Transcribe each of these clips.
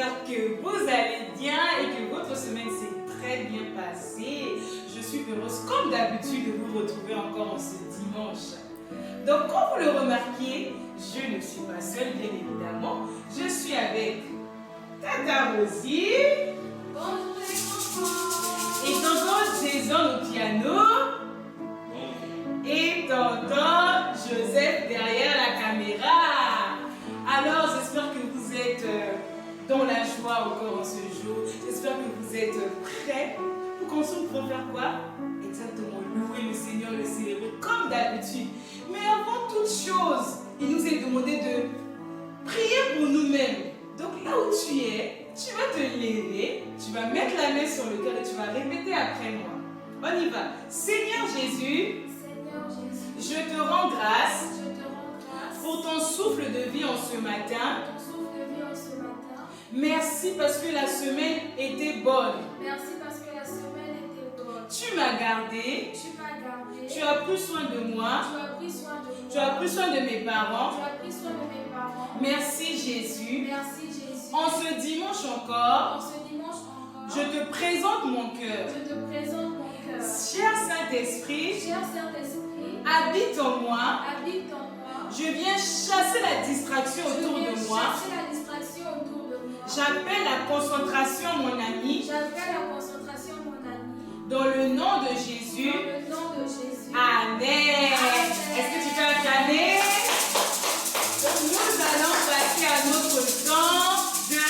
j'espère que vous allez bien et que votre semaine s'est très bien passée. Je suis heureuse comme d'habitude de vous retrouver encore en ce dimanche. Donc comme vous le remarquez, je ne suis pas seule bien évidemment. Je suis avec Tata Rosie. Bonjour les enfants. Et tonton Jason au piano. Et tonton Joseph derrière la caméra. Alors j'espère que vous êtes dans la joie encore en ce jour. J'espère que vous êtes prêts pour qu'on se retrouve faire quoi? Exactement, louer le Seigneur, le célébrer comme d'habitude. Mais avant toute chose, il nous est demandé de prier pour nous-mêmes. Donc là où tu es, tu vas te lever, tu vas mettre la main sur le cœur et tu vas répéter après moi. On y va. Seigneur Jésus, je te rends grâce pour ton souffle de vie en ce matin. Merci parce que la semaine était bonne. Tu m'as gardé. Tu as pris soin de moi. Tu as pris soin de mes parents. Merci Jésus. En ce dimanche encore, je te présente mon cœur. Cher Saint-Esprit, habite en moi. Je viens chasser la distraction autour de moi. J'appelle la concentration mon ami. Dans le nom de Jésus. Amen. Est-ce que tu peux acclamer? Donc nous allons passer à notre temps de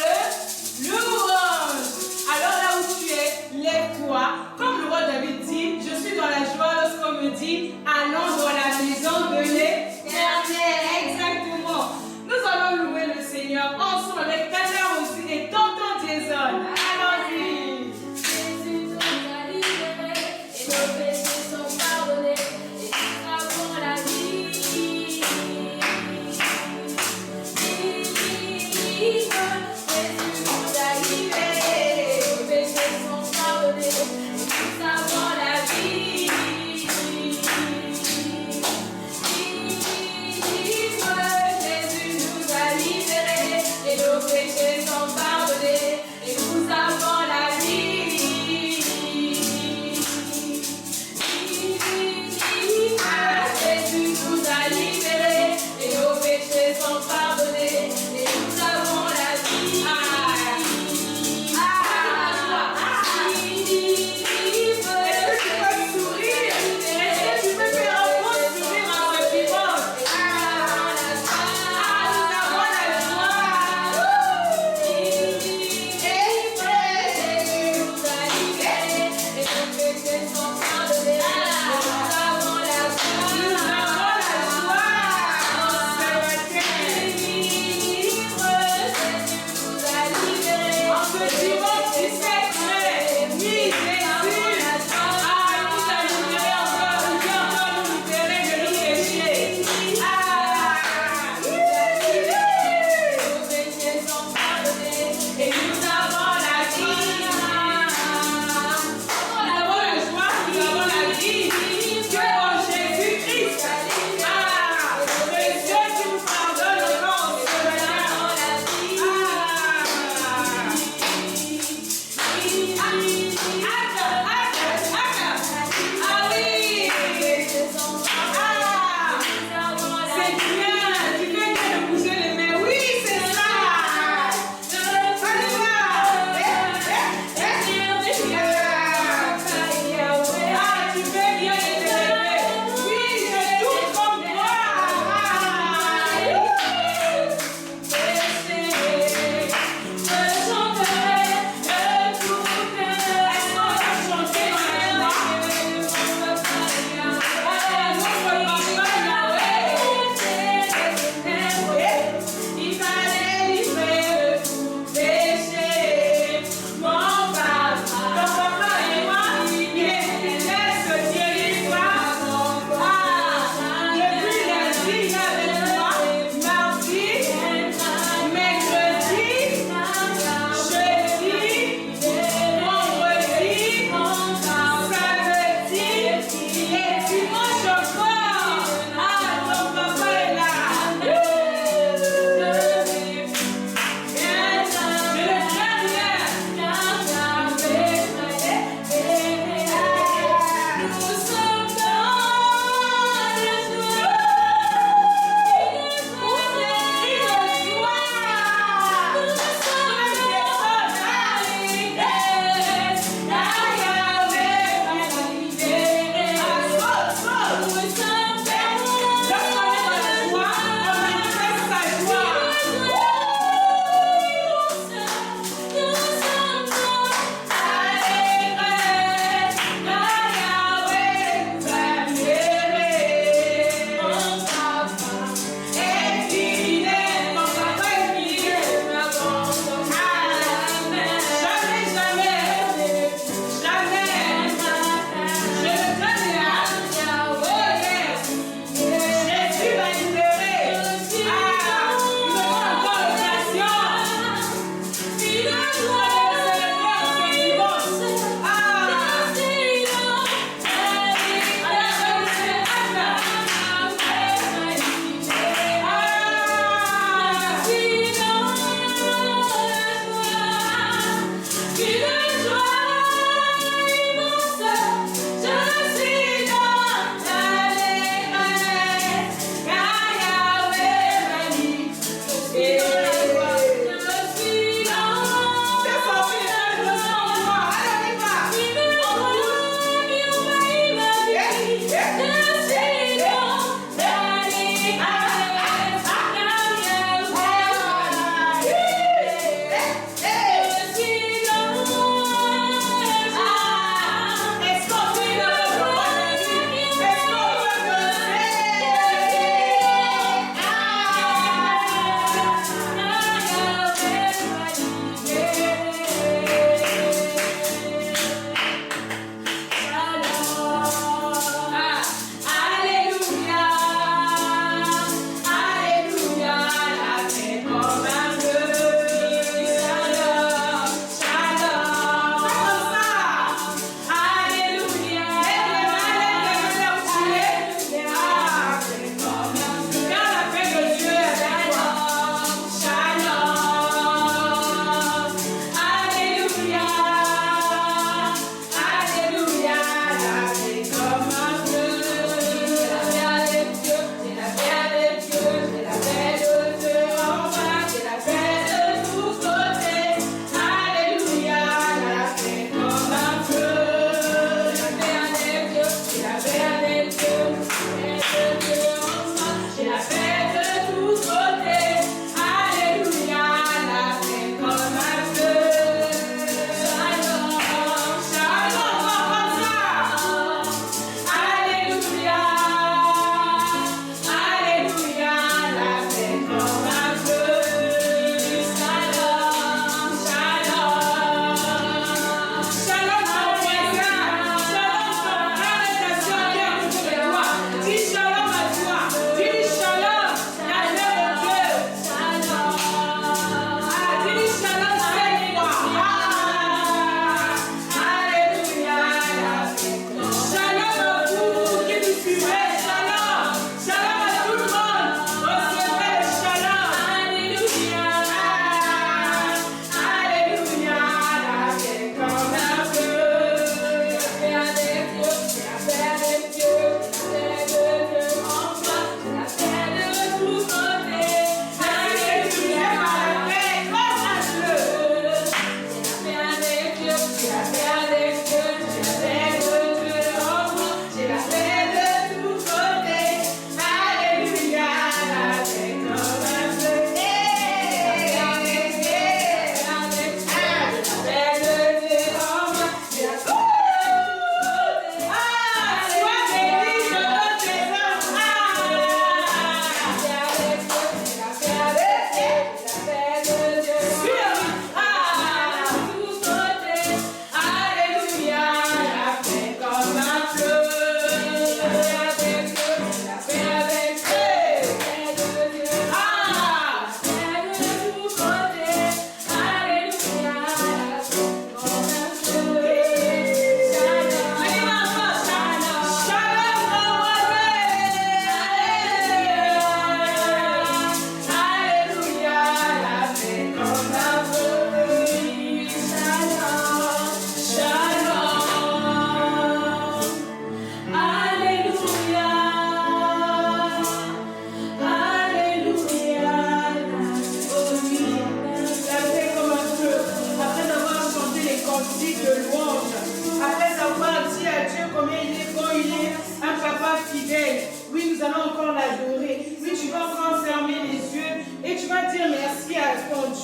louange. Alors là où tu es, lève-toi. Comme le roi David dit, je suis dans la joie lorsqu'on me dit, allons dans la maison de l'Éternel. Exactement. Nous allons louer le Seigneur ensemble avec Tata aussi et tonton Jason. Allons-y. Jésus nous a libérés et nos péchés sont pardonnés et nous avons la vie. Jésus nous a libérés et nos péchés sont pardonnés et nous avons la vie. Jésus nous a libérés et nos péchés sont pardonnés et nous avons la vie. Jésus nous a libérés et nos péchés sont pardonnés et nous avons la vie.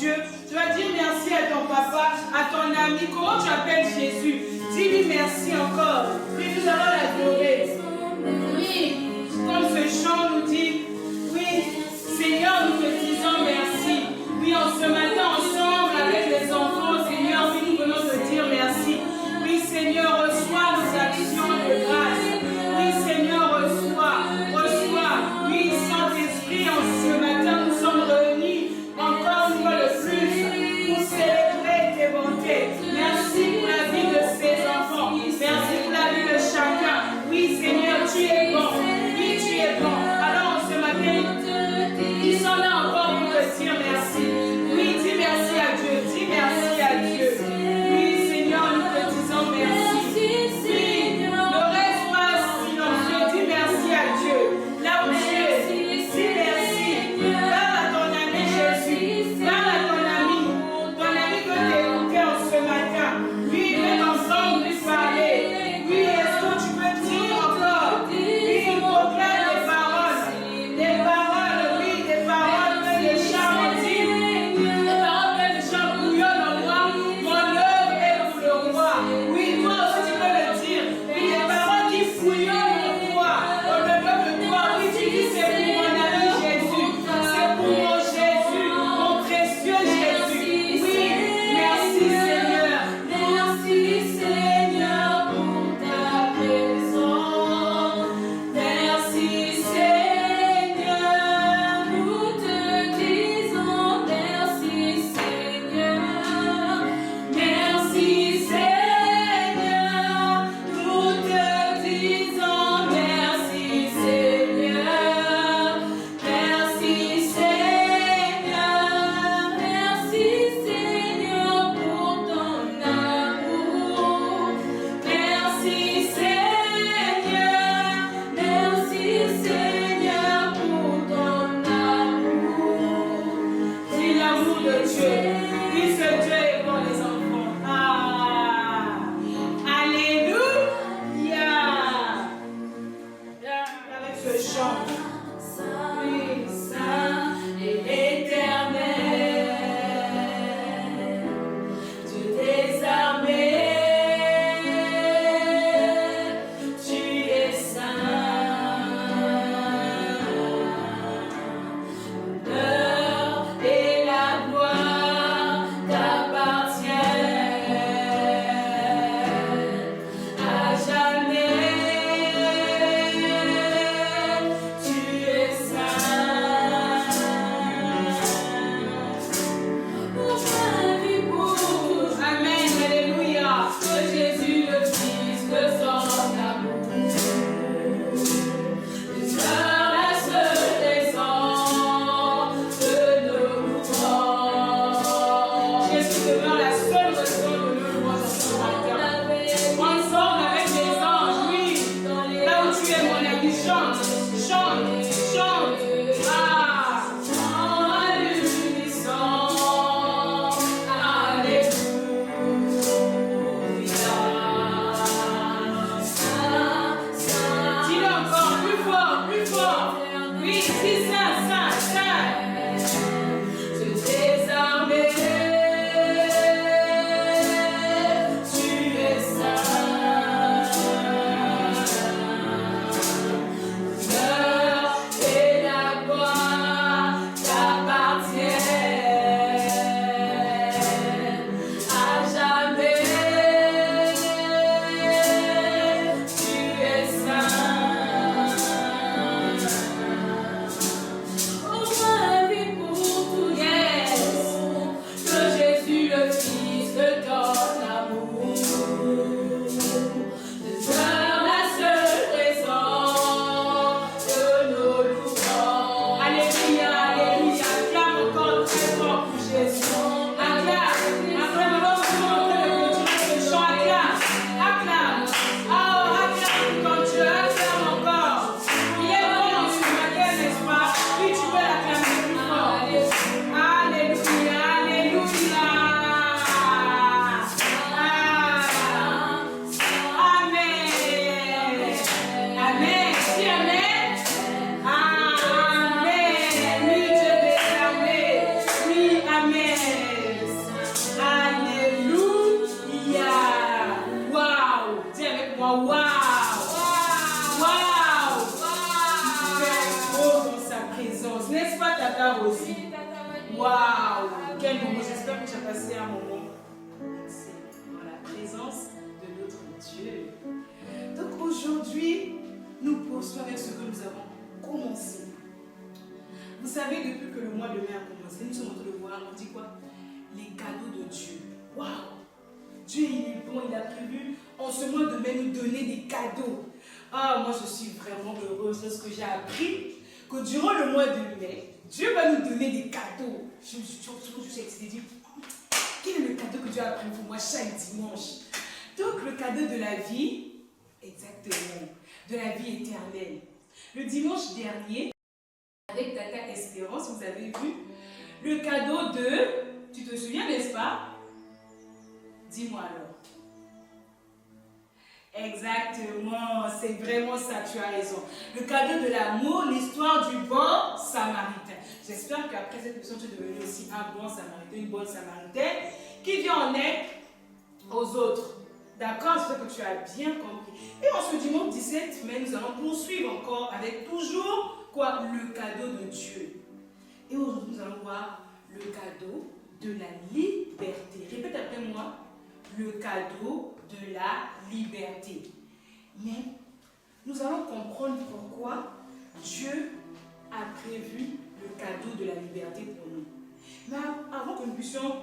Dieu. Tu vas dire merci à ton papa, à ton ami. Comment tu appelles Jésus? Dis-lui merci encore. Puis nous allons l'adorer. Oui, comme ce chant nous dit, oui, Seigneur, nous te disons merci. Oui, en ce matin, ensemble, avec les enfants, Seigneur, oui, nous venons te dire merci. Oui, Seigneur, reçois nos actions de grâce. Oui, Seigneur, reçois. Oui, Saint-Esprit, en ce matin, nous sommes réunis encore une fois de plus pour célébrer tes bontés. Merci pour la vie de ces enfants. Merci pour la vie de chacun. Oui, Seigneur, tu es bon. Oui, tu es bon. Alors, ce matin, ils sont là encore pour te dire merci. Oui, dis merci à Dieu. Dis merci à Dieu. Oui, Seigneur, nous te disons merci. Oui, ne reste pas silencieux. Dis merci à Dieu. Là où tu es, dis merci. Parle à ton ami Jésus. Parle à ton ami. Ton ami peut t'écouter en ce matin. Oui, même ensemble, lui parler. Oui, est-ce que tu peux dire encore? Oui, proclame des paroles. Des paroles, oui, des paroles pleines de charme. Des paroles pleines de charme bouillonnent en moi. Mon œuvre est pour le roi. Oui, toi aussi tu peux le dire. Oui, des paroles qui bouillonnent en toi. Au devant de toi, oui, tu dis c'est pour mon ami Jésus. C'est pour mon Jésus, mon précieux Jésus. Oui, merci Seigneur. Merci Seigneur pour ta présence. Merci Seigneur, nous te disons merci Seigneur. Merci Seigneur, nous te disons merci Seigneur. Merci Seigneur pour ton amour. Merci Seigneur pour ton amour. C'est l'amour de Dieu. Oui, ce Dieu est pour les enfants. Ah, alléluia. Avec ce chant. Oui, Saint et éternel, Dieu des armées, tu es saint. L'honneur et la gloire t'appartiennent à jamais. Tu es saint. Pour ma vie, pour amen, alléluia. que Jésus le Fils de son amour. Demeure la seule raison de nos mouvements. Jésus demeure la seule raison de nos louanges en ce matin. Ensemble avec les anges, oui. Là où tu es, mon ami, chante, chante, chante. Ah, En l'unisson, alléluia. Saint, Saint, dis-le encore plus fort, plus fort. Oui, dis ça, ça, ça. Dieu des armées, déjà passé un moment dans la présence de notre Dieu. Donc aujourd'hui, nous poursuivons avec ce que nous avons commencé. Vous savez, depuis que le mois de mai a commencé, nous sommes en train de voir, on dit quoi? Les cadeaux de Dieu. Waouh! Dieu, il est bon, il a prévu en ce mois de mai nous donner des cadeaux. Ah, moi je suis vraiment heureuse parce que j'ai appris que durant le mois de mai, Dieu va nous donner des cadeaux. Je suis excitée. Quel est le cadeau que Dieu a prévu pour moi chaque dimanche? Donc le cadeau de la vie, exactement, de la vie éternelle. Le dimanche dernier, avec Tata Espérance, vous avez vu le cadeau de... Tu te souviens, n'est-ce pas? Dis-moi alors. Exactement, c'est vraiment ça, tu as raison. Le cadeau de l'amour, l'histoire du bon samaritain. J'espère qu'après cette leçon, tu es devenu aussi un bon samaritain, une bonne samaritaine qui vient en aide aux autres. D'accord? J'espère que tu as bien compris. Et en ce dimanche 17 mai, nous allons poursuivre encore avec toujours quoi? Le cadeau de Dieu. Et aujourd'hui, nous allons voir le cadeau de la liberté. Répète après moi. Le cadeau de la liberté. Mais nous allons comprendre pourquoi Dieu a prévu le cadeau de la liberté pour nous. Mais avant que nous puissions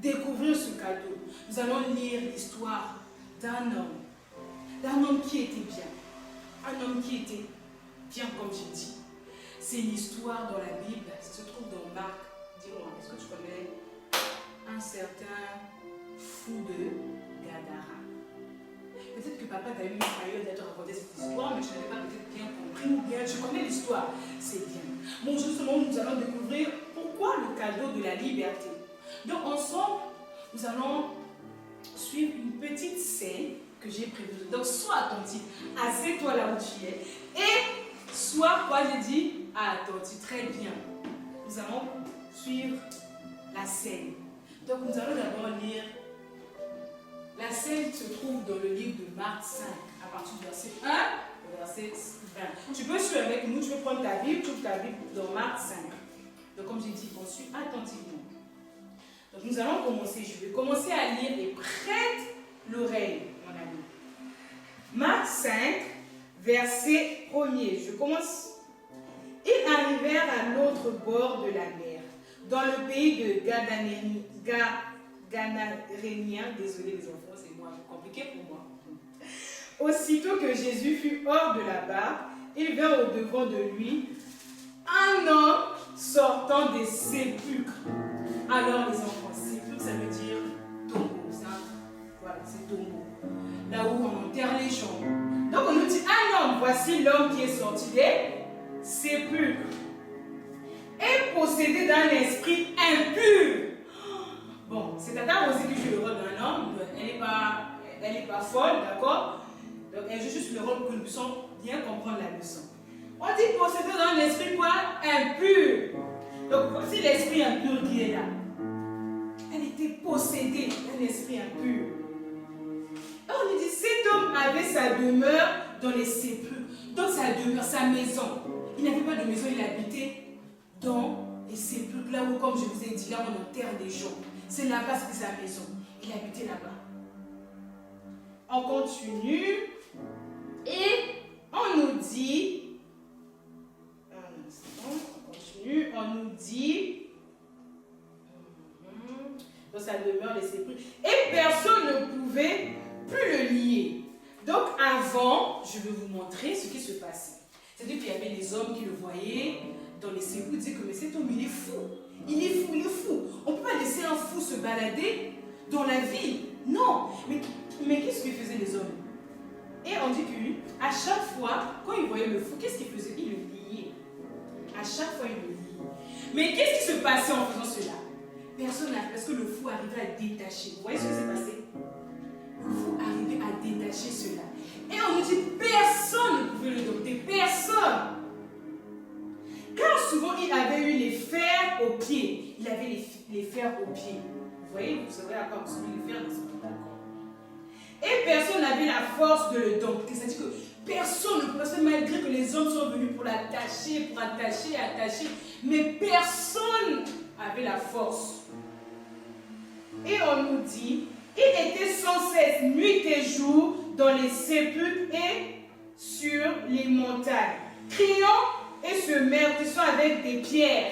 découvrir ce cadeau, nous allons lire l'histoire d'un homme qui était bien, un homme qui était bien comme j'ai dit. C'est l'histoire dans la Bible, ça se trouve dans Marc. Dis-moi, est-ce que tu connais un certain fou de Gadara? Peut-être que papa t'a eu une période d'être raconté cette histoire, mais je n'avais pas peut-être bien compris ou bien je connais l'histoire. C'est bien. Bon, justement, nous allons découvrir pourquoi le cadeau de la liberté. Donc, ensemble, nous allons suivre une petite scène que j'ai prévue. Donc, sois attentif. Assieds-toi là où tu es. Et sois, quoi j'ai dit, attentif. Très bien. Nous allons suivre la scène. Donc, nous allons d'abord lire. La scène se trouve dans le livre de Marc 5, à partir du verset 1 au verset 20. Tu peux suivre avec nous, tu peux prendre ta Bible, toute ta Bible dans Marc 5. Donc, comme j'ai dit, on suit attentivement. Donc, nous allons commencer. Je vais commencer à lire et prête l'oreille, mon ami. Marc 5, verset 1er. Je commence. Ils arrivèrent à l'autre bord de la mer, dans le pays de Gadarénien, désolé les enfants, c'est moi, compliqué pour moi. Aussitôt que Jésus fut hors de là-bas, il vint au devant de lui un homme sortant des sépulcres. Alors les enfants, sépulcre ça veut dire tombeau, ça, voilà, c'est tombeau. Là où on enterre les gens. Donc on nous dit un homme, voici l'homme qui est sorti des sépulcres et possédé d'un esprit impur. Bon, c'est Tata aussi qui joue le rôle d'un homme. Elle n'est pas folle, d'accord? Donc elle joue juste le rôle pour que nous puissions bien comprendre la leçon. On dit posséder d'un esprit quoi? Impur. Donc voici l'esprit impur qui est là. Elle était possédée d'un esprit impur. Et on nous dit cet homme avait sa demeure dans les sépulcres. Dans sa demeure, sa maison. Il n'avait pas de maison, il habitait dans les sépulcres. Là où, comme je vous ai dit, là on enterre des gens. C'est là-bas, c'était sa maison. Il habitait là-bas. On continue. Et on nous dit... On continue. On nous dit... Dans sa demeure, les sépulcres. Et personne ne pouvait plus le lier. Donc avant, je vais vous montrer ce qui se passait. C'est-à-dire qu'il y avait des hommes qui le voyaient dans les sépulcres. Ils disaient que mais cet homme, il est fou. Il est fou, il est fou. On ne peut pas laisser un fou se balader dans la ville. Non. Mais qu'est-ce que faisaient les hommes? Et on dit qu'à chaque fois, quand ils voyaient le fou, qu'est-ce qu'ils faisaient? Ils le liaient. À chaque fois, ils le liaient. Mais qu'est-ce qui se passait en faisant cela? Personne n'a... Parce que le fou arrivait à détacher. Vous voyez ce qui s'est passé? Le fou arrivait à détacher cela. Et on nous dit personne ne pouvait le dompter. Personne. Car souvent, il avait eu les fers aux pieds. Il avait les fers aux pieds. Vous voyez, vous savez à quoi vous souvenez les fers, mais c'est pas d'accord. Et personne n'avait la force de le dompter. C'est-à-dire que personne ne pouvait, malgré que les hommes sont venus pour l'attacher, attacher, mais personne n'avait la force on nous dit, il était sans cesse nuit et jour dans les sépulcres et sur les montagnes, criant et se meurtrissant avec des pierres.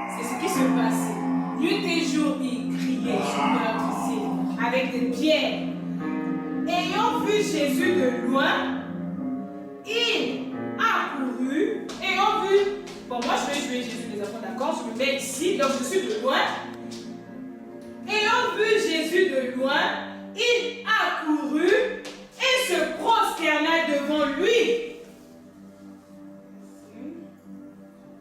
C'est ce qui se passait. Nuit et jour, il criait, se meurtrissait avec des pierres. Ayant vu Jésus de loin, il a couru. Ayant vu, bon, moi je vais jouer Jésus, les enfants, d'accord? Je me mets ici, donc je suis de loin. Ayant vu Jésus de loin, il a couru et se prosterna devant lui.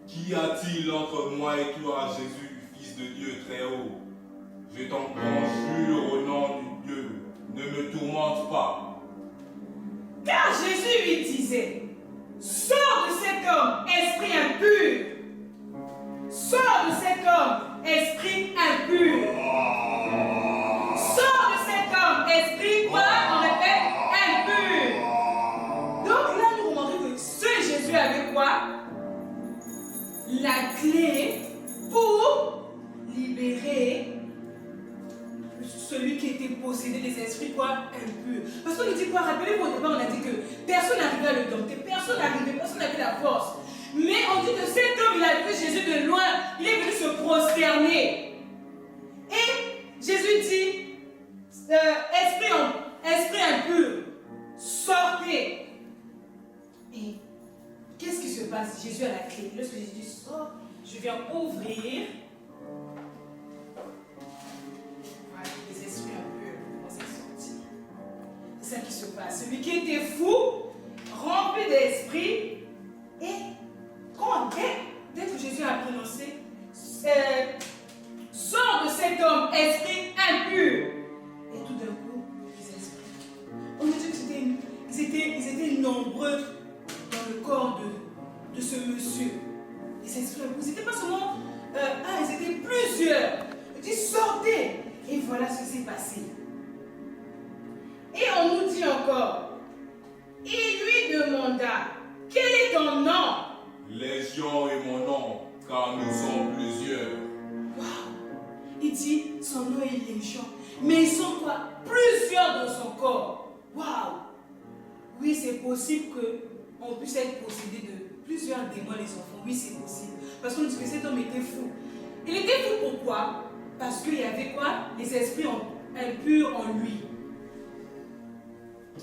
Qu'y a-t-il entre moi et toi, Jésus, Fils de Dieu très haut? Je t'en conjure au nom du Dieu, ne me tourmente pas. Car Jésus lui disait, sors de cet homme, esprit impur. Sors de cet homme, esprit impur. Sors de cet homme, esprit quoi? On répète, impur. Donc là, nous remarquons que ce Jésus avait quoi? La clé pour libérer celui qui était possédé des esprits quoi? Impurs. Parce qu'on nous dit quoi? Rappelez-vous au départ, on a dit que personne n'arrivait à le dompter, personne n'avait la force. Mais on dit que cet homme, il a vu Jésus de loin, il est venu se prosterner. Et Jésus dit, esprit impur, sortez. Et qu'est-ce qui se passe? Jésus a la clé. Lorsque Jésus sort, je viens ouvrir. Voilà, les esprits impurs commencent à sortir. C'est ça qui se passe. Celui qui était fou, rempli d'esprit, et quand dès que Jésus a prononcé, sort de cet homme, esprit impur. Et tout d'un coup, les esprits. On dit que ils étaient nombreux dans le corps de ce monsieur. Les esprits impurs. Ils n'étaient pas seulement ils étaient plusieurs. Il dit sortez. Et voilà ce qui s'est passé. Et on nous dit encore, il lui demanda, quel est ton nom? Légion est mon nom, car nous sommes plusieurs. Waouh! Il dit, son nom est Légion. Mais ils sont quoi? Plusieurs dans son corps. Waouh! Oui, c'est possible qu'on puisse être possédé de plusieurs démons, les enfants. Oui, c'est possible. Parce qu'on dit que cet homme était fou. Il était fou pourquoi? Parce qu'il y avait quoi? Les esprits impurs en lui.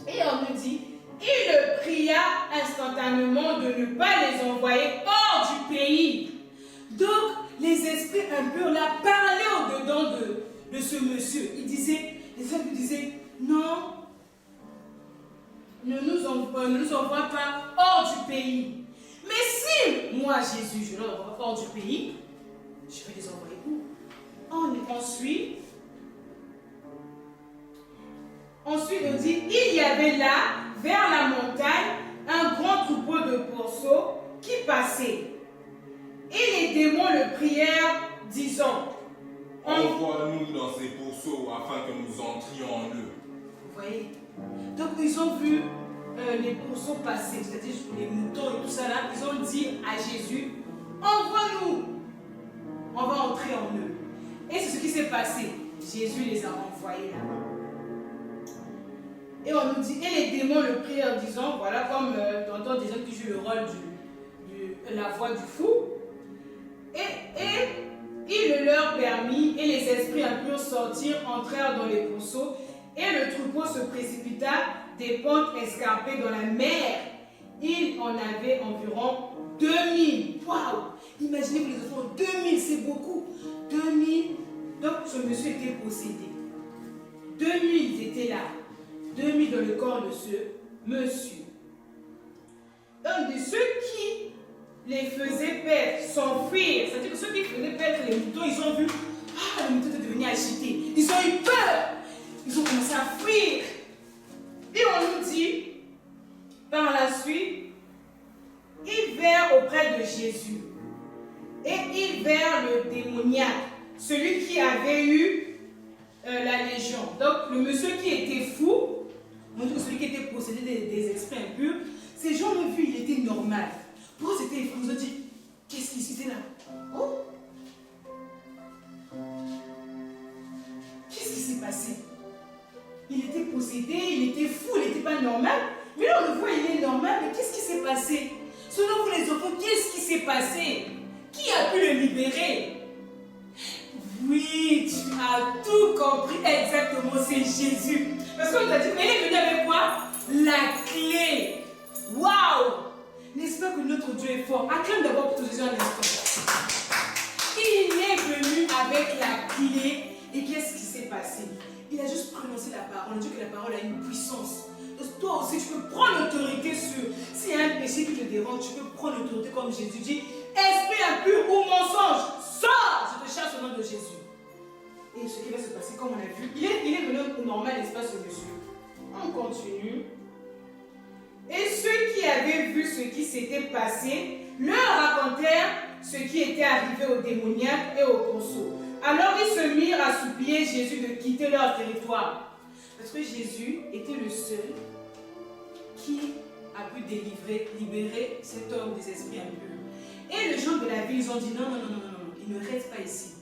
Et on nous dit, il le pria instantanément de ne pas les envoyer hors du pays. Donc, les esprits impurs là parlaient au-dedans de ce monsieur. Il disait, les hommes disaient, non, ne nous envoie pas hors du pays. Mais si moi, Jésus, je ne les envoie pas hors du pays, je vais les envoyer où? Ensuite, on dit, il y avait là, vers la montagne, un grand troupeau de pourceaux qui passait. Et les démons le prièrent, disant, envoie-nous dans ces pourceaux afin que nous entrions en eux. Vous voyez? Donc ils ont vu les pourceaux passer, c'est-à-dire les moutons et tout ça là, ils ont dit à Jésus, envoie-nous, on va entrer en eux. Et c'est ce qui s'est passé. Jésus les a envoyés là-bas. Et on nous dit, et les démons le prièrent en disant, voilà, comme t'entends des hommes qui jouent le rôle la voix du fou. Et il le leur permit, et les esprits impurs sortirent, entrèrent dans les pourceaux, et le troupeau se précipita des pentes escarpées dans la mer. Il en avait environ 2000. Waouh! Imaginez-vous les enfants, 2000, c'est beaucoup. 2000, donc ce monsieur était possédé. 2000 étaient là. 2000 dans le corps de ce monsieur. Donc de ceux qui les faisaient perdre, s'enfuir, c'est-à-dire que ceux qui faisaient perdre les moutons, ils ont vu, les moutons étaient devenus agités. Ils ont eu peur. Ils ont commencé à fuir. Et on nous dit, par la suite, ils vinrent auprès de Jésus. Et ils vinrent le démoniaque, celui qui avait eu la légion. Donc le monsieur qui était fou, on dit que celui qui était possédé des esprits impurs, ces gens l'ont vu, il était normal. normal. Pour eux, c'était effrayant. Ils ont dit, qu'est-ce qui c'était là? Oh! Qu'est-ce qui s'est passé? Il était possédé, il était fou, il n'était pas normal. Mais là, on le voit, il est normal. Mais qu'est-ce qui s'est passé? Selon vous, les enfants, qu'est-ce qui s'est passé? Qui a pu le libérer? Oui, tu as tout compris. Exactement, c'est Jésus. Parce qu'on t'a dit, mais il est venu avec quoi? La clé. Waouh! N'est-ce pas que notre Dieu est fort? Acclame d'abord pour Jésus un instant. Il est venu avec la clé. Et qu'est-ce qui s'est passé? Il a juste prononcé la parole. On dit que la parole a une puissance. Donc toi aussi, tu peux prendre l'autorité sur. S'il y a un péché qui te dérange, tu peux prendre l'autorité comme Jésus dit. Esprit impur ou mensonge, sors! Je te chasse au nom de Jésus. Et ce qui va se passer, comme on a vu, il est venu au normal, n'est-ce pas, ce monsieur? On continue. Et ceux qui avaient vu ce qui s'était passé leur racontèrent ce qui était arrivé aux démoniaques et aux consos. Alors ils se mirent à supplier Jésus de quitter leur territoire. Parce que Jésus était le seul qui a pu libérer cet homme des esprits impurs. Et les gens de la ville, ils ont dit non, non, non, non, non, il ne reste pas ici.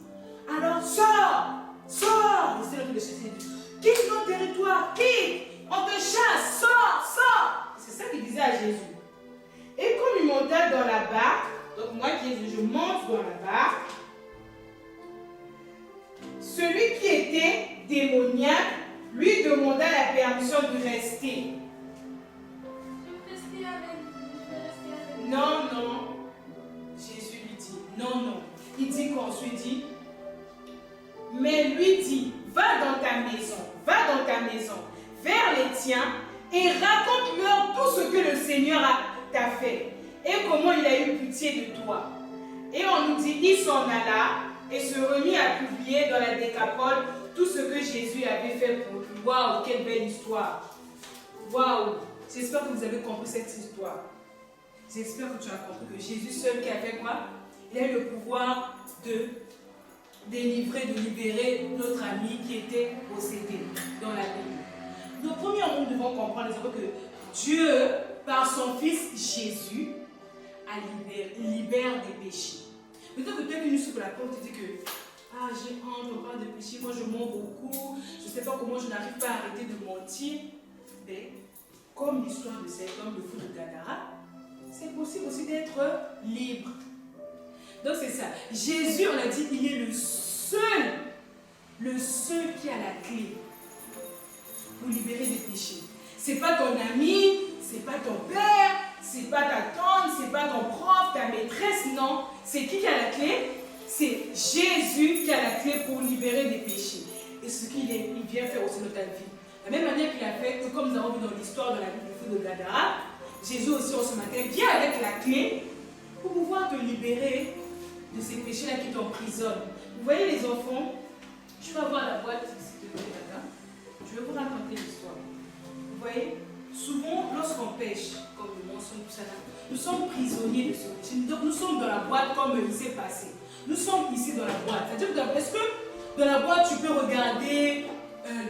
Alors sors, sors. Et c'est là que le chasser. Quitte notre territoire, quitte. On te chasse, sors, sors. C'est ça qu'il disait à Jésus. Et comme il monta dans la barque, donc moi qui je monte dans la barque, celui qui était démoniaque lui demanda la permission de rester. Je vais rester avec. Non, non. Jésus lui dit, non, non. Il dit qu'ensuite dit, mais lui dit, va dans ta maison, vers les tiens, et raconte-leur tout ce que le Seigneur t'a fait, et comment il a eu pitié de toi. Et on nous dit, il s'en alla, et se remit à publier dans la Décapole tout ce que Jésus avait fait pour lui. Waouh, quelle belle histoire. Waouh, j'espère que vous avez compris cette histoire. J'espère que tu as compris que Jésus seul qui a fait quoi? Il a eu le pouvoir de délivrer, de libérer notre ami qui était possédé dans la Bible. Donc, premièrement, nous devons comprendre que Dieu, par son Fils Jésus, libère des péchés. Peut-être que toi qui nous souffles la porte, tu dis que ah, j'ai honte, on parle de péché, moi je mens beaucoup, je ne sais pas comment je n'arrive pas à arrêter de mentir. Mais, comme l'histoire de cet homme, le fou de Gadara, c'est possible aussi d'être libre. Donc c'est ça. Jésus, on a dit, il est le seul qui a la clé pour libérer des péchés. C'est pas ton ami, c'est pas ton père, c'est pas ta tante, c'est pas ton prof, ta maîtresse, non. C'est qui a la clé? C'est Jésus qui a la clé pour libérer des péchés. Et ce qu'il vient faire aussi dans ta vie. De la même manière qu'il a fait, comme nous avons vu dans l'histoire de la Bible du fou de Gadara, Jésus aussi ce matin vient avec la clé pour pouvoir te libérer de ces péchés-là qui t'emprisonnent. Vous voyez les enfants, je vais avoir la boîte, s'il te plaît, Tata. Je vais vous raconter l'histoire. Vous voyez, souvent lorsqu'on pêche, comme le mensonge, tout ça là, nous sommes prisonniers de ce péché. Donc nous sommes dans la boîte comme il s'est passé. Nous sommes ici dans la boîte. C'est-à-dire que est-ce que dans la boîte tu peux regarder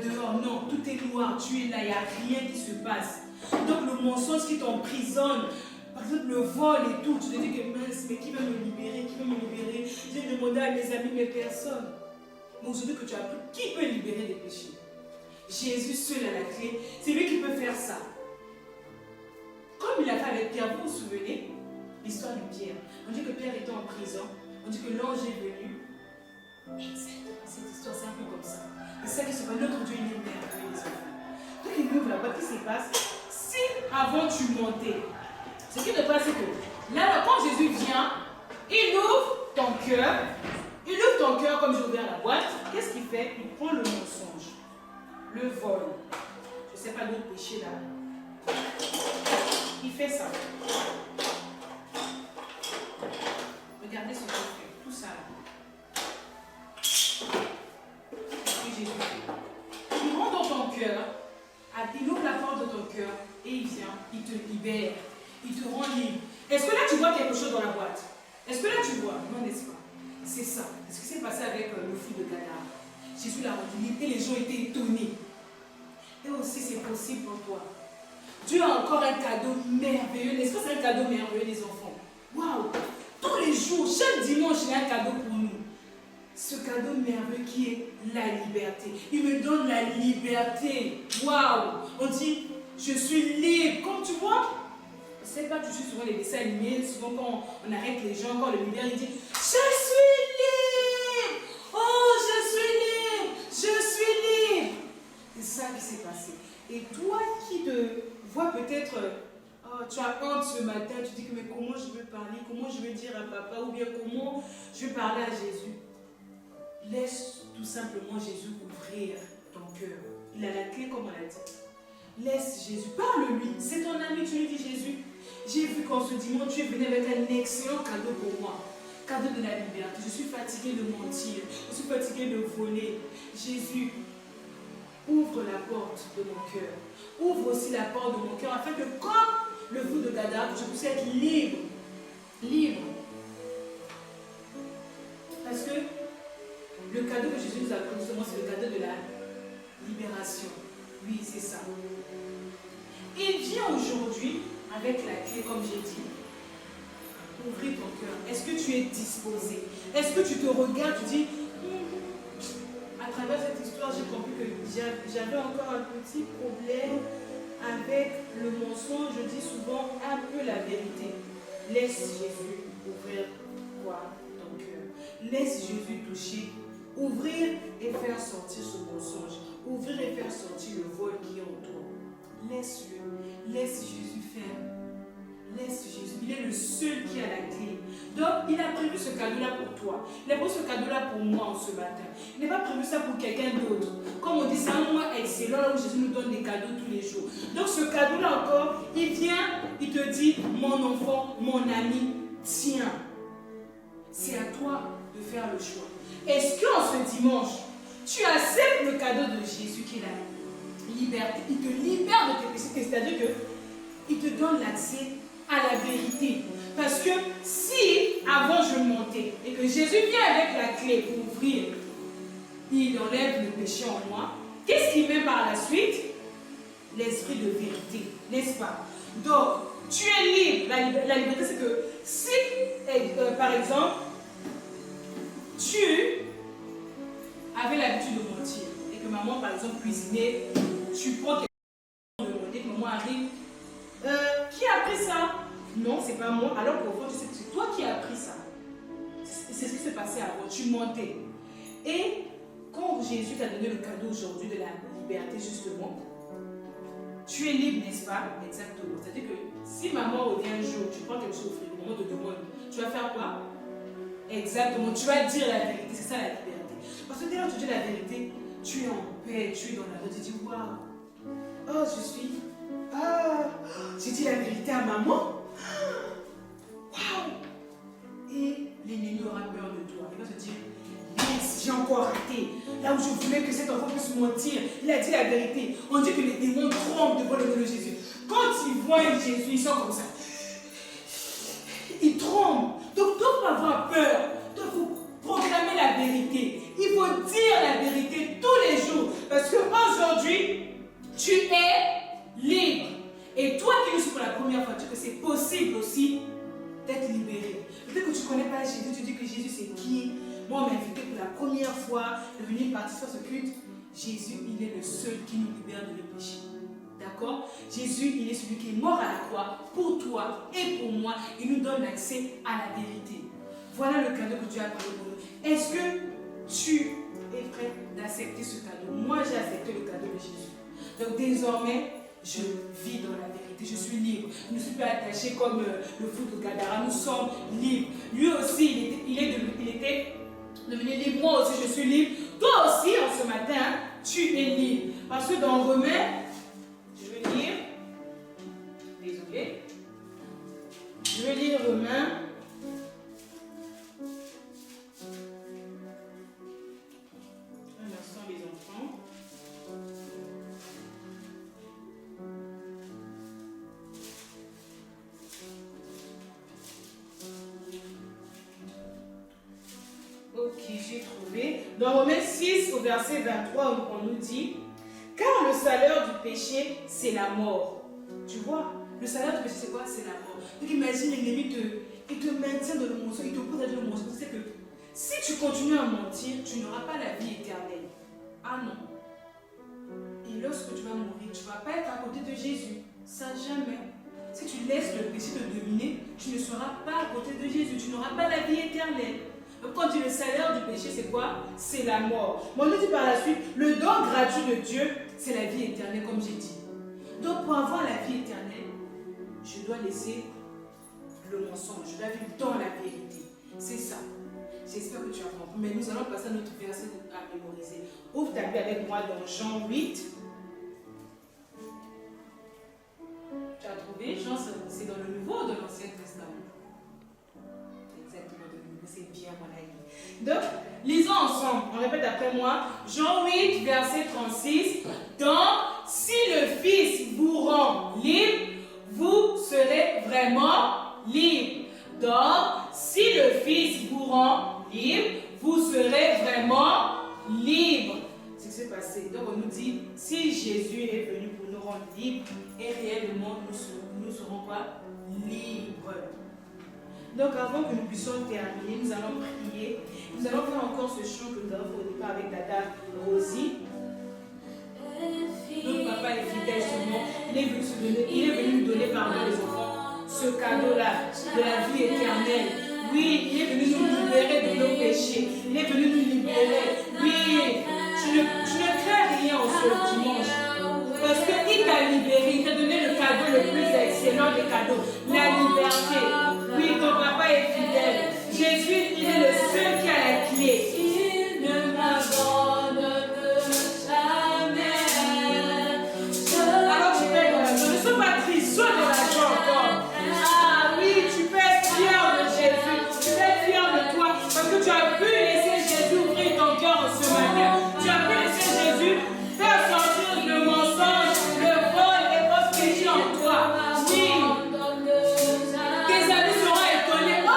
dehors? Non, tout est noir, tu es là, il n'y a rien qui se passe. Donc le mensonge qui t'emprisonne, par exemple le vol et tout, tu te dis que mince, mais qui va me libérer? Qui va me libérer? J'ai demandé à mes amis, mais personne. Mais aujourd'hui que tu as appris, qui peut libérer des péchés? Jésus seul a la clé, c'est lui qui peut faire ça. Comme il a fait avec Pierre, vous vous souvenez l'histoire de Pierre? On dit que Pierre était en prison, on dit que l'ange est venu. Exactement, cette histoire c'est un peu comme ça. Et c'est ça qui se passe, notre Dieu il est merveilleux, les enfants. Donc il ouvre la boîte, qu'est-ce qui se passe? Si avant tu montais, ce qui se passe c'est que là, quand Jésus vient, il ouvre ton cœur, comme j'ai ouvert la boîte, qu'est-ce qu'il fait? Il prend le mensonge, le vol, je ne sais pas d'autres péchés là. Il fait ça. Regardez ce qu'il fait, tout ça là. Ce que Jésus fait. Il rentre dans ton cœur, il ouvre la porte de ton cœur et il vient, il te libère, il te rend libre. Est-ce que là tu vois quelque chose dans la boîte? Est-ce que là tu vois? Non, n'est-ce pas? C'est ça. C'est ce qui s'est passé avec le fou de Gadara. Jésus l'a rendu libre et les gens étaient étonnés. Et aussi c'est possible pour toi. Dieu a encore un cadeau merveilleux. N'est-ce pas? C'est un cadeau merveilleux des enfants. Waouh! Tous les jours, chaque dimanche, il y a un cadeau pour nous. Ce cadeau merveilleux qui est la liberté. Il me donne la liberté. Waouh! On dit, je suis libre. Comme tu vois, je ne sais pas, tu suis souvent les dessins animés, souvent quand on arrête les gens, quand le leader il dit, je suis libre! Oh, je suis libre! Je suis libre! C'est ça qui s'est passé. Et toi qui te vois peut-être, oh, tu as honte ce matin, tu dis que mais comment je vais parler, comment je vais dire à papa, ou bien comment je vais parler à Jésus. Laisse tout simplement Jésus ouvrir ton cœur. Il a la clé comme on l'a dit. Laisse Jésus, parle-lui, c'est ton ami, tu lui dis Jésus. J'ai vu qu'en ce dimanche, tu es venu avec un excellent cadeau pour moi. Cadeau de la liberté. Je suis fatiguée de mentir, je suis fatiguée de voler. Jésus, ouvre la porte de mon cœur. Ouvre aussi la porte de mon cœur afin que comme le fou de Gadara, je puisse être libre. Libre. Parce que le cadeau que Jésus nous a donné, justement, c'est le cadeau de la libération. Oui, c'est ça. Il vient aujourd'hui avec la clé, comme j'ai dit. Ouvrir ton cœur. Est-ce que tu es disposé? Est-ce que tu te regardes, tu dis, à travers cette histoire, j'ai compris que j'avais encore un petit problème avec le mensonge. Je dis souvent un peu la vérité. Laisse Jésus ouvrir quoi ton cœur. Laisse Jésus toucher, ouvrir et faire sortir ce mensonge. Ouvrir et faire sortir le vol qui est en toi. Laisse-le. Laisse Jésus faire. Laisse Jésus. Il est le seul qui a la clé. Donc, il a prévu ce cadeau-là pour toi. Il a prévu ce cadeau-là pour moi ce matin. Il n'a pas prévu ça pour quelqu'un d'autre. Comme on dit, c'est un moment excellent là où Jésus nous donne des cadeaux tous les jours. Donc, ce cadeau-là encore, il vient, il te dit, mon enfant, mon ami, tiens. C'est à toi de faire le choix. Est-ce qu'en ce dimanche, tu acceptes le cadeau de Jésus qui est la liberté? Il te libère de tes péchés, c'est-à-dire qu'il te donne l'accès à la vérité. Parce que si avant je montais et que Jésus vient avec la clé pour ouvrir, il enlève le péché en moi, qu'est-ce qu'il met par la suite? L'esprit de vérité, n'est-ce pas? Donc, tu es libre. La liberté, c'est que si, par exemple, tu avais l'habitude de mentir et que maman, par exemple, cuisinait, tu prends quelque chose de demander que maman arrive. Qui a appris ça? Non, c'est pas moi. Alors qu'au fond, tu sais que c'est toi qui as appris ça. C'est ce qui s'est passé avant. Tu mentais. Et quand Jésus t'a donné le cadeau aujourd'hui de la liberté, justement, tu es libre, n'est-ce pas? Exactement. C'est-à-dire que si maman revient un jour, tu prends quelque chose au frigo, maman te demande, tu vas faire quoi? Exactement. Tu vas dire la vérité. C'est ça la liberté. Parce que dès que tu dis la vérité, tu es en paix, tu es dans la vie, tu dis waouh, oh, je suis. Ah, j'ai dit la vérité à maman. Waouh! Et l'ennemi aura peur de toi. Il va se dire, yes, j'ai encore raté. Là où je voulais que cet enfant puisse mentir, il a dit la vérité. On dit que les démons tremblent devant le nom de Jésus. Quand ils voient Jésus, ils sont comme ça. Ils tremblent. Donc, il ne faut pas avoir peur. Donc, il faut proclamer la vérité. Il faut dire la vérité tous les jours. Parce qu'aujourd'hui, tu es libre. Et toi qui le suis pour la première fois, tu sais que c'est possible aussi d'être libéré. Peut-être que tu ne connais pas Jésus, tu dis que Jésus c'est qui? Moi, on m'a invité pour la première fois de venir participer à ce culte. Jésus, il est le seul qui nous libère de nos péchés. D'accord? Jésus, il est celui qui est mort à la croix pour toi et pour moi. Il nous donne l'accès à la vérité. Voilà le cadeau que Dieu a prévu pour nous. Est-ce que tu es prêt d'accepter ce cadeau? Moi, j'ai accepté le cadeau de Jésus. Donc désormais, je vis dans la vérité, je suis libre. Je ne suis pas attaché comme le fou de Gadara, nous sommes libres. Lui aussi, il était devenu libre. Moi aussi, je suis libre. Toi aussi, en ce matin, tu es libre. Parce que dans Romains, je vais lire, désolé, je vais lire Romains. Un instant, les enfants. Ok, j'ai trouvé. Dans Romains 6, au verset 23, on nous dit, car le salaire du péché, c'est la mort. Tu vois, le salaire du péché, c'est quoi? C'est la mort. Donc imagine, l'ennemi il te maintient dans le mensonge, il te pousse à dire le mensonge. C'est que si tu continues à mentir, tu n'auras pas la vie éternelle. Ah non. Et lorsque tu vas mourir, tu ne vas pas être à côté de Jésus. Ça, jamais. Si tu laisses le péché te dominer, tu ne seras pas à côté de Jésus. Tu n'auras pas la vie éternelle. Donc quand tu dis le salaire du péché, c'est quoi? C'est la mort. Moi, je dis par la suite, le don gratuit de Dieu, c'est la vie éternelle, comme j'ai dit. Donc pour avoir la vie éternelle, je dois laisser le mensonge. Je dois vivre dans la vérité. C'est ça. J'espère que tu as compris. Mais nous allons passer à notre verset à mémoriser. Ouvre ta Bible avec moi dans Jean 8. Tu as trouvé? Jean, c'est dans le Nouveau ou dans l'Ancien Testament? Exactement, dans le Nouveau. C'est bien, mon ami. Donc, lisons ensemble. On répète après moi. Jean 8, verset 36. Donc, si le Fils vous rend libre, vous serez vraiment libre. Donc, si le Fils vous rend libre, vous serez vraiment libre. C'est ce qui s'est passé. Donc, on nous dit, si Jésus est venu pour nous rendre libres, et réellement, nous serons quoi? Libres. Donc, avant que nous puissions terminer, nous allons prier. Nous allons faire encore ce chant que nous avons fait au départ avec Tata Rosie. Notre papa est fidèle seulement. Il est venu nous donner parmi les enfants ce cadeau-là de la vie éternelle. Oui, il est venu nous libérer de nos péchés. Il est venu nous libérer. Oui, tu ne crains rien au ce dimanche. Parce qu'il t'a libéré, il t'a donné le cadeau le plus excellent des cadeaux, la liberté. Oui, ton papa est fidèle. Jésus, il est le seul qui a la clé. Il ne m'abandonne jamais. Alors tu peux être dans la joie. Ne sois pas triste, sois dans la joie encore. Ah oui, tu peux être fier de Jésus. Tu peux être fier de toi. Parce que tu as pu laisser Jésus ouvrir ton cœur ce matin. Tu as pu laisser Jésus faire sortir le mensonge, le vol et votre péché en toi. Oui. Tes amis seront étonnés. Oh,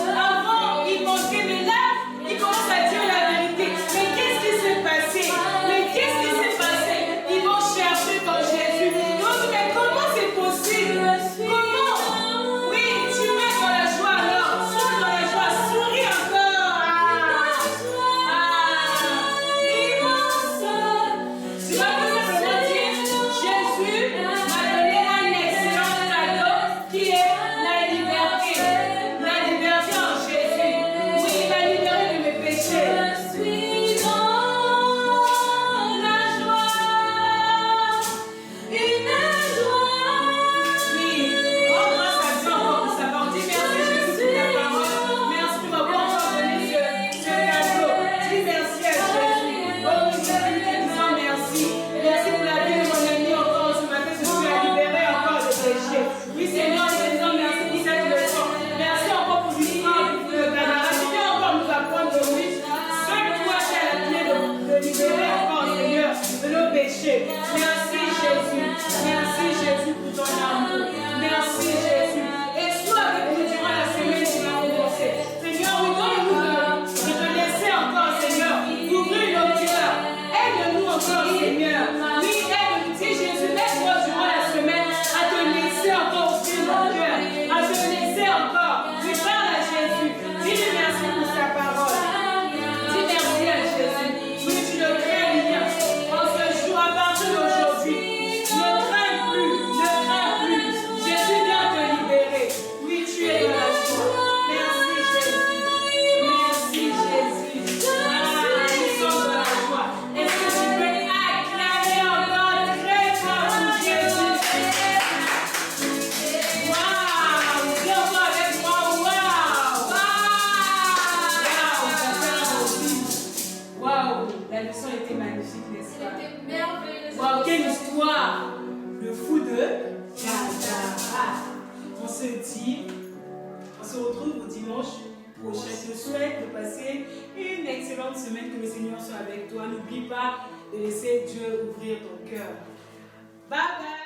avant, ils manquaient, mais là, ils commencent à dire la vérité. Mais qu'est-ce qui s'est passé? Mais qu'est-ce qui s'est passé? Ils vont chercher ton Jésus. Ils vont dire, mais comment c'est possible? Comment? Oui, tu mets dans la joie alors. Sois dans la joie. Souris encore. Tu vas tout simplement dire, Jésus m'a donné un excellent cadeau qui est la liberté. La liberté en Jésus. Oui, il m'a libéré de mes péchés. Je suis dans la joie, une joie. Oui, oh, grâce à Dieu encore pour sa partie. Merci Jésus pour ta parole. Merci pour m'avoir encore donné ce cadeau. Dis merci à Jésus. Oh, oui, Jésus, te disant merci. Merci pour la vie de mon ami encore ce matin. Je suis libéré encore de péché. Oui, Seigneur, te disant merci pour cette leçon. Merci encore pour l'histoire de Canada. Tu viens encore nous apprendre de lui. Seul toi qui as la clé de libérer encore, Seigneur, de nos péchés. Merci Jésus. Merci Jésus pour ton amour. Merci Jésus. Et sois avec nous durant la semaine qui va commencer. Seigneur, oui, donne-nous de te laisser encore, Seigneur. Ouvrir nos cœurs. Aide-nous encore, Seigneur. Oui, aide-nous. Si Jésus, laisse-moi durant la semaine à te laisser encore ouvrir mon cœur. À te laisser encore. Oui, parle à Jésus. Dis-lui merci pour sa parole. Dis merci à Jésus. Oui, tu ne crains rien. En ce jour, à partir d'aujourd'hui, ne crains plus, ne crains plus. Jésus vient te libérer. Oui, tu es dans la joie. Merci Jésus. Merci Jésus. Ah, nous sommes dans la joie. Est-ce que tu peux acclamer encore très fort pour Jésus? Waouh! Dis encore avec moi, waouh! Waouh! Waouh! La leçon était magnifique, n'est-ce pas? C'était merveilleux. Waouh, quelle histoire! Le fou de Gadara. On se retrouve au dimanche prochain. Je te souhaite de passer une excellente semaine, que le Seigneur soit avec toi. N'oublie pas de laisser Dieu ouvrir ton cœur. Bye bye!